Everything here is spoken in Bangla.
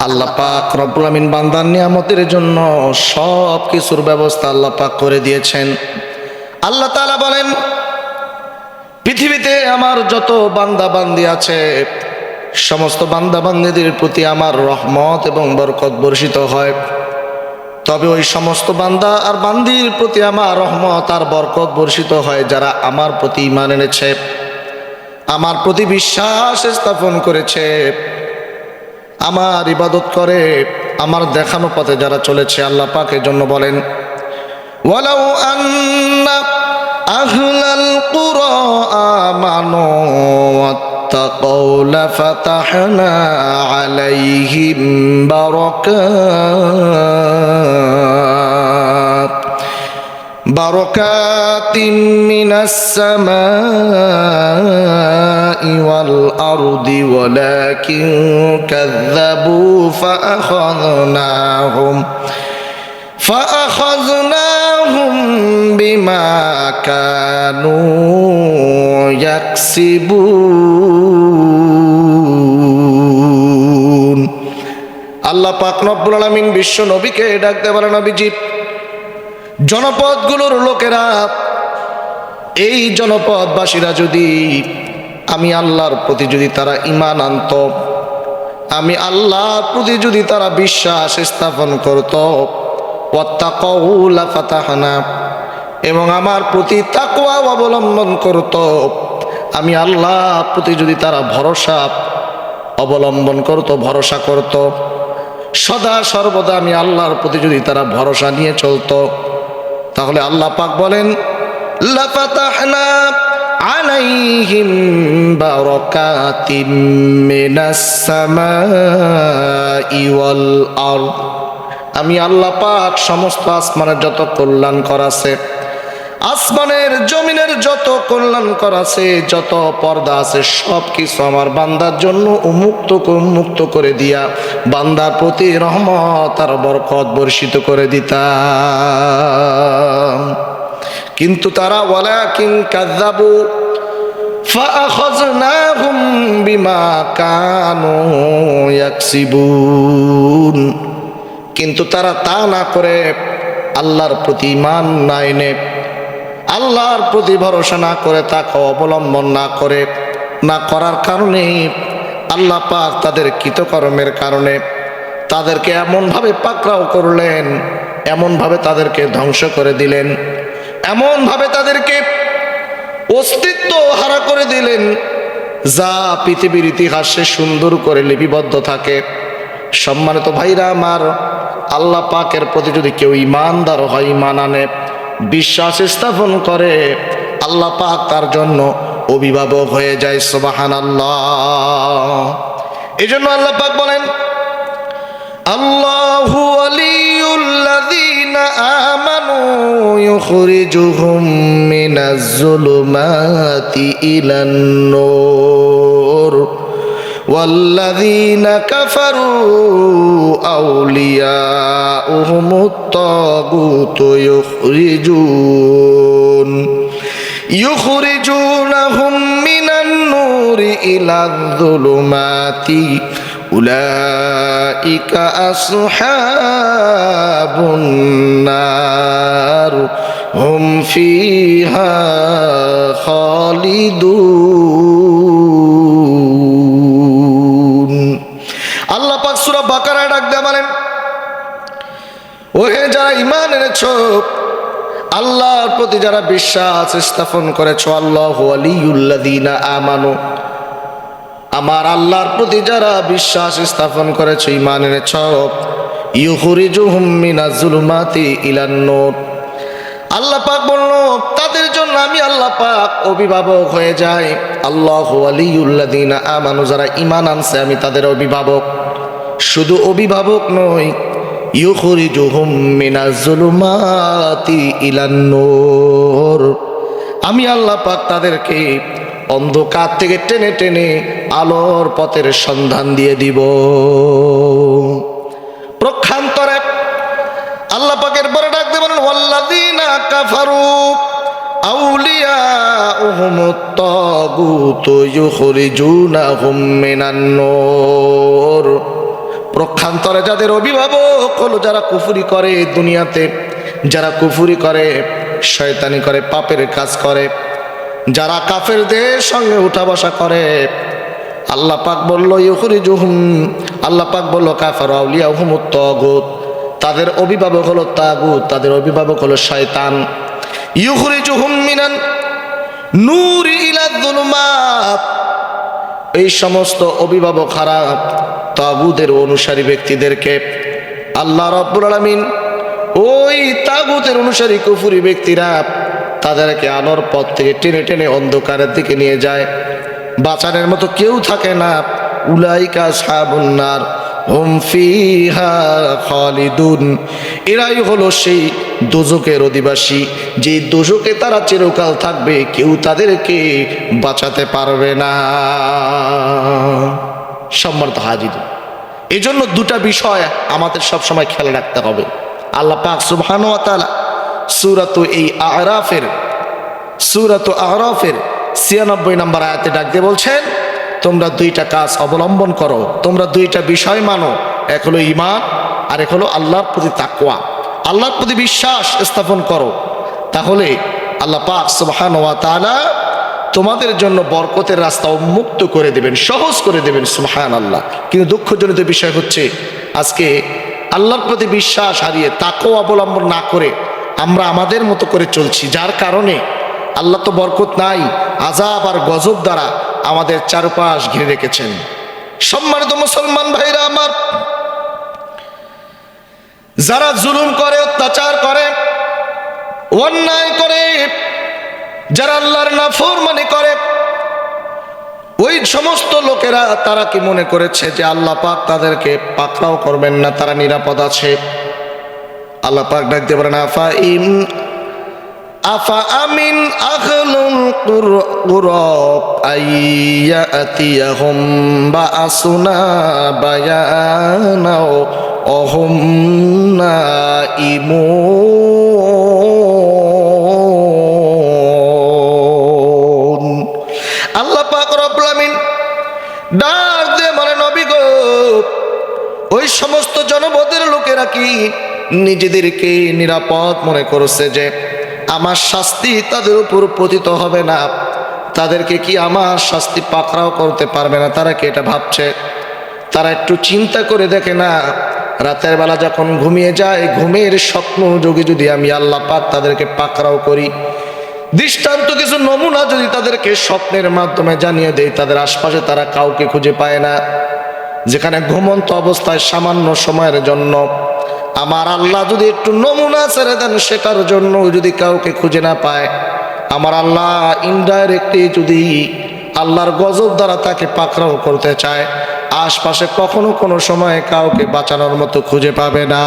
আল্লাহ পাক রব্বুল আমিন বান্দার নিয়ামতের জন্য সব কিছুর ব্যবস্থা আল্লাহ পাক করে দিয়েছেন। আল্লাহ তাআলা বলেন, পৃথিবীতে আমার যত বান্দা বান্দি আছে সমস্ত বান্দা বান্দিদের প্রতি আমার রহমত এবং বরকত বর্ষিত হয়। তবে ওই সমস্ত বান্দা আর বান্দির প্রতি আমার রহমত আর বরকত বর্ষিত হয় যারা আমার প্রতি ঈমান এনেছে, আমার প্রতি বিশ্বাস স্থাপন করেছে, আমার ইবাদত করে, আমার দেখানো পথে যারা চলেছে। আল্লাহ পাকের জন্য বলেন, ওয়ালাউ আন্না আহলাল কুরা আমানু ওয়াত্তাকাউ লাফাতাহনা আলাইহিম বারাকাতিম মিনাস সামাই ওয়াল আরদি ওয়ালাকিন কাযযাবু ফাআখাযনাহুম বিমা কানু ইয়াকসিবুন। আল্লাহ পাক রব্বুল আলামিন বিশ্ব নবীকে ডাকতে বলেন, নবীজি, জনপদগুলোর লোকেরা, এই জনপদবাসীরা যদি আমি আল্লাহর প্রতি যদি তারা ঈমান আনত, আমি আল্লাহর প্রতি যদি তারা বিশ্বাস স্থাপন করত, ওয়াত্তাকাউ লাফাতাহনা, এবং আমার প্রতি তাকওয়া অবলম্বন করত, আমি আল্লাহর প্রতি যদি তারা ভরসা অবলম্বন করত, ভরসা করত, সদা সর্বদা আমি আল্লাহর প্রতি যদি তারা ভরসা নিয়ে চলতো, তাহলে আল্লাহ পাক বলেন, লাফাতাহনা আলাইহিম বারাকাতিম মিনাস সামাই ওয়াল আরদ, আমি আল্লাহ পাক সমস্ত আসমানের যত কল্যাণ করাছে, আসমানের জমিনের যত কল্যাণ করাছে, যত পর্দা আছে, সব কিছু আমার বান্দার জন্য উন্মুক্ত করে দিয়া বান্দার প্রতি রহমত আর বরকত বর্ষিত করে দিতাম। কিন্তু তারা ওয়ালাকিন কাযযাবু ফাআখাযনাহুম বিমা কানু ইয়াকসিবুন, কিন্তু তারা তা না করে আল্লাহর প্রতি ঈমান না এনে, আল্লাহর প্রতি ভরসা না করে, তাকে অবলম্বন না করার কারণে আল্লাহ পাক তাদের কৃতকর্মের কারণে তাদেরকে এমনভাবে পাকড়াও করলেন, এমনভাবে তাদেরকে ধ্বংস করে দিলেন, এমনভাবে তাদেরকে অস্তিত্ব হারা করে দিলেন, যা পৃথিবীর ইতিহাসে সুন্দর করে লিপিবদ্ধ থাকে। সম্মানিত ভাইরা আমার, আল্লাহ পাকের প্রতি যদি কেউ ঈমানদার হয়, ঈমান আনে, বিশ্বাস স্থাপন করে, আল্লাহ পাক তার জন্য অভিভাবক হয়ে যায়। সুবহানাল্লাহ। এই জন্য আল্লাহ পাক বলেন, আল্লাহু ওয়ালিয়ুল্লাযীনা আমানু ইউখরিজুহুম মিনাজ যুলুমাতি ইলান নূর ওয়াল্লাযীনা কাফারু আউলিয়াউহুমুত তাগুতু ইউখরিজুনাহুম মিনান নূরি ইলায যুলুমাতি উলাইকা আসহাবুন নার হুম ফিহা খালিদুন। আল্লাহ পাক সূরা বাকারায় ডাক দিয়ে বলেন, ওহে যারা ঈমান এনেছো, আল্লাহর প্রতি যারা বিশ্বাস স্থাপন করেছো, আল্লাহু ওয়ালিয়ুল্লাযীনা আমানু, আমার আল্লাহর প্রতি যারা বিশ্বাস স্থাপন করেছো, ঈমান এনেছো, ইউখরিজুহুম মিনাজ যুলুমাতি ইলান নূর, আল্লাহ পাক বলল তাদের জন্য আমি আল্লাহ পাক অভিভাবক হয়ে যাই। আল্লাহু ওয়ালিয়ুল্লাযীনা আমানু, যারা ঈমান আনছে আমি তাদের অভিভাবক। শুধু অভিভাবক নই, ইউখরিজুহুম মিনাজ যুলুমাতি ইলান নূর, আমি আল্লাহ পাক তাদেরকে অন্ধকার থেকে টেনে টেনে আলোর পথের সন্ধান দিয়ে দিব। প্রক্ষান্তরে আল্লাহ পাকের পরে ডাক দিয়ে বলেন, ওয়াল্লাযীনা কাফারু আউলিয়াউহুমুত তাগুতু ইউখরিজুনাহুম মিনান নূর, পক্ষান্তরে যাদের অভিভাবক হলো যারা কুফরি করে দুনিয়াতে, যারা কুফরি করে, শয়তানি করে, পাপের কাজ করে, যারা কাফেরদের সঙ্গে উঠা বসা করে, আল্লাহ পাক বলল ইউখরিজুহুম, আল্লাহ পাক বলল কাফারু আউলিয়াহুমুত তাগুত, তাদের অভিভাবক হলো তাগুত, তাদের অভিভাবক হলো শয়তান। ইউখরিজুহুম মিনান নূরি ইলা যুলুমাত, এই সমস্ত অভিভাবক খারাপ তাগুতের অনুসারী ব্যক্তিদেরকে আল্লাহ রাব্বুল আলামিন ওই তাগুতের অনুসারী কুফরি ব্যক্তিরা তাদেরকে আলোর পথ থেকে টেনে টেনে অন্ধকারের দিকে নিয়ে যায়, বাঁচানোর মতো কেউ থাকে না। উলাইকা আসহাবুন নার হুম ফিহা খালিদুন, এরাই হলো সেই দোজখের অধিবাসী, যে দোজখে তারা চিরকাল থাকবে, কেউ তাদেরকে বাঁচাতে পারবে না। সম্মানিত হাজির, এই জন্য দুটা বিষয় আমাদের সব সময় খেয়াল রাখতে হবে। আল্লাহ পাক সুবহানাহু ওয়া তাআলা সূরাতুল আরাফের ৯৬ নম্বর আয়াতে ডাক দিয়ে বলছেন, তোমরা দুইটা কাজ অবলম্বন করো, তোমরা দুইটা বিষয় মানো, এক হলো ঈমান আর এক হলো আল্লাহর প্রতি তাকওয়া, আল্লাহর প্রতি বিশ্বাস স্থাপন করো, তাহলে আল্লাহ পাক সুবহানাহু ওয়া তাআলা তোমাদের জন্য বরকতের রাস্তা উন্মুক্ত করে দেবেন, সহজ করে দেবেন। সুবহানাল্লাহ। কিন্তু দুঃখজনিত বিষয় হচ্ছে আজকে আল্লাহর প্রতি বিশ্বাস হারিয়ে তাকওয়া অবলম্বন না করে আমরা আমাদের মতো করে চলছি, যার কারণে আল্লাহ তো বরকত নাই, আযাব আর গজব দ্বারা আমাদের চারপাশ ঘিরে রেখেছেন। সম্মানিত মুসলমান ভাইরা আমার, যারা জুলুম করে, অত্যাচার করে, অন্যায় করে, যারা আল্লাহর নাফরমানি করে, ওই সমস্ত লোকেরা তারা কি মনে করেছে যে আল্লাহ পাক তাদেরকে পাকড়াও করবেন না, তারা নিরাপদ আছে? আল্লাহ পাক ডাকতে পারেন আফা আমিন আহলুল কুরা আইয়াতিয়াহুম বাআসুনা বায়ানা ওহুম নাইমুন। আল্লাহ পাক রব্বুল আমিন ডাক দিয়ে বলে, নবী গো, ওই সমস্ত জনপদের লোকেরা কি নিজেদেরকে নিরাপদ মনে করছে যে আমার শাস্তি তাদের উপর পতিত হবে না, তাদেরকে কি আমার শাস্তি পাকড়াও করতে পারবে না? তারা কি এটা ভাবছে? তারা একটু চিন্তা করে দেখে না, রাতের বেলা যখন ঘুমিয়ে যায়, ঘুমের স্বপ্ন যোগে যদি আমি আল্লাহ পাক তাদেরকে পাকড়াও করি, দৃষ্টান্ত কিছু নমুনা যদি তাদেরকে স্বপ্নের মাধ্যমে জানিয়ে দেয়, তাদের আশপাশে তারা কাউকে খুঁজে পায় না। যেখানে ঘুমন্ত অবস্থায় সামান্য সময়ের জন্য আমার আল্লাহ যদি একটু নমুনা ছেড়ে দেন, সেটার জন্য যদি কাউকে খুঁজে না পায়, আমার আল্লাহ ইনডাইরেক্টলি যদি আল্লাহর গজব দ্বারা তাকে পাকড়াও করতে চায়, আশপাশে কখনো কোনো সময় কাউকে বাঁচানোর মতো খুঁজে পাবে না।